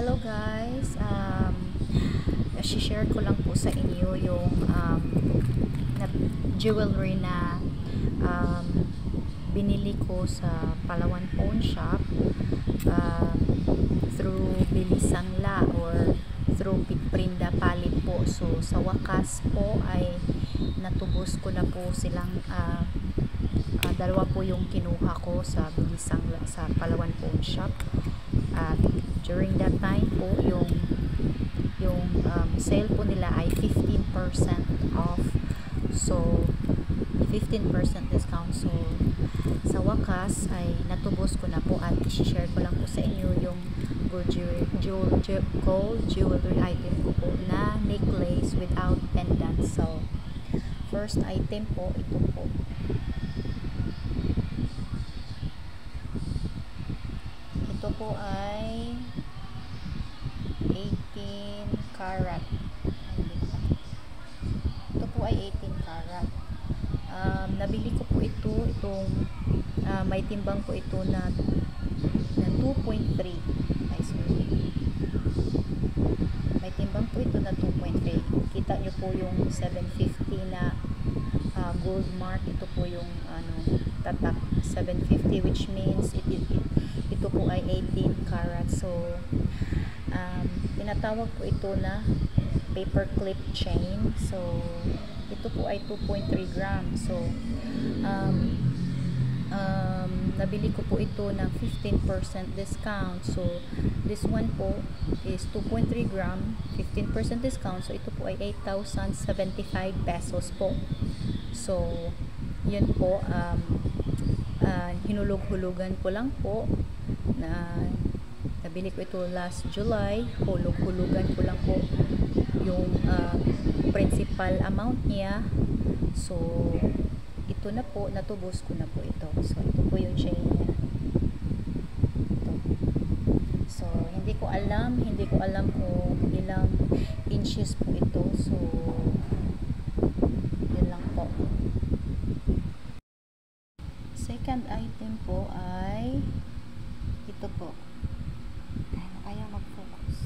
Hello guys, share ko lang po sa inyo yung na jewelry na binili ko sa Palawan Pawn Shop um, through Bilisangla or through Prinda Palit po. So sa wakas po ay natubos ko na po silang dalawa po yung kinuha ko sa Bilisangla sa Palawan Pawn Shop. At during that time po yung sale po nila ay 15% off, so 15% discount. So sa wakas ay natubos ko na po at i-share ko lang po sa inyo yung gold jewelry item ko po na necklace without pendant. So first item po, ito po. Ito po ay 18 karat. Ito po ay 18 karat. Nabili ko po itong may timbang po ito na 2.3. Ay, sorry. May timbang po ito na 2.3. Kita nyo po yung 750 na gold mark. Ito po yung tatak 750, which means ito po ay 18 karat. So tinatawag po ito na paper clip chain. So ito po ay 2.3 grams. So nabili ko po ito ng 15% discount. So this one po is 2.3 gram, 15% discount. So ito po ay 8,075 pesos po. So yun po, hinulog-hulugan ko lang po na nabili ko ito last July. Hulog-hulugan ko lang po yung principal amount niya. So ito na po, natubos ko na po ito. So ito po yung chain niya. Ito. So hindi ko alam kung ilang inches po ito. So yun lang po. Second item po ay ito po. Ayaw mag-focus.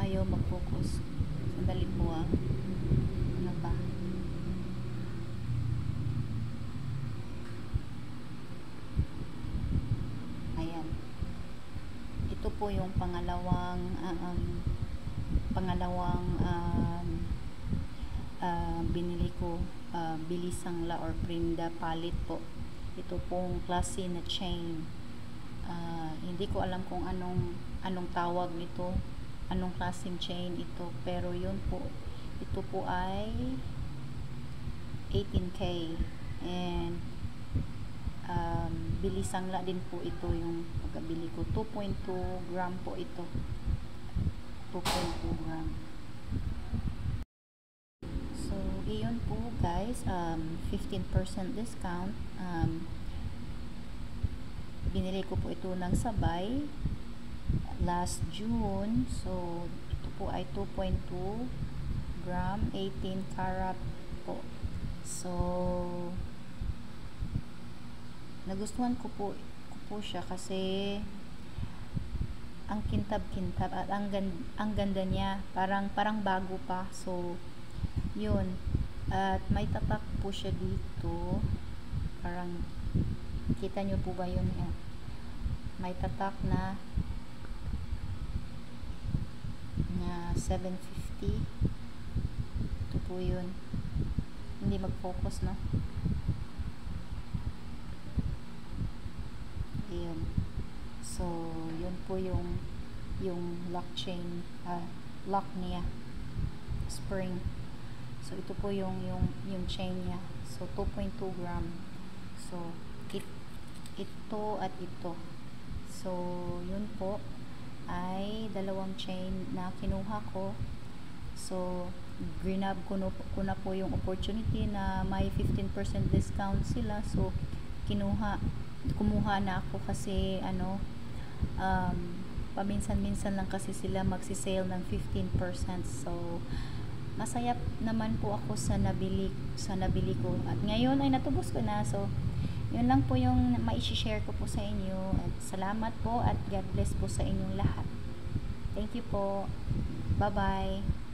Ayaw mag-focus. Sandali po ano ba? Ayan. Ito po yung pangalawang binili ko, Bilisangla or Prinda Palit po. Ito pong klase na chain. Hindi ko alam kung anong tawag nito, anong klaseng chain ito, pero yun po, ito po ay 18K and Bilisangla din po ito yung pagkabili ko. 2.2 gram po ito. 2.2 gram. So iyon po guys, 15% discount. Binili ko po ito ng sabay last June. So ito po ay 2.2 gram, 18 karat po. So nagustuhan ko po siya kasi ang kintab-kintab at ang ganda niya, parang bago pa. So yun, at may tatak po siya dito, parang kita nyo po ba yun? May tatak na 750. Ito po yun. Hindi mag-focus, no? Ayan. So yun po yung lock chain, lock niya, spring. So ito po yung chain niya. So 2.2 gram. So ito at ito. So yun po ay dalawang chain na kinuha ko. So grab ko na po yung opportunity na may 15% discount sila. So kumuha na ako kasi paminsan-minsan lang kasi sila magsi-sale ng 15%. So masaya naman po ako sa nabili ko, at ngayon ay natubos ko na. So Yun lang po yung mai-share ko po sa inyo. At salamat po at God bless po sa inyong lahat. Thank you po. Bye-bye.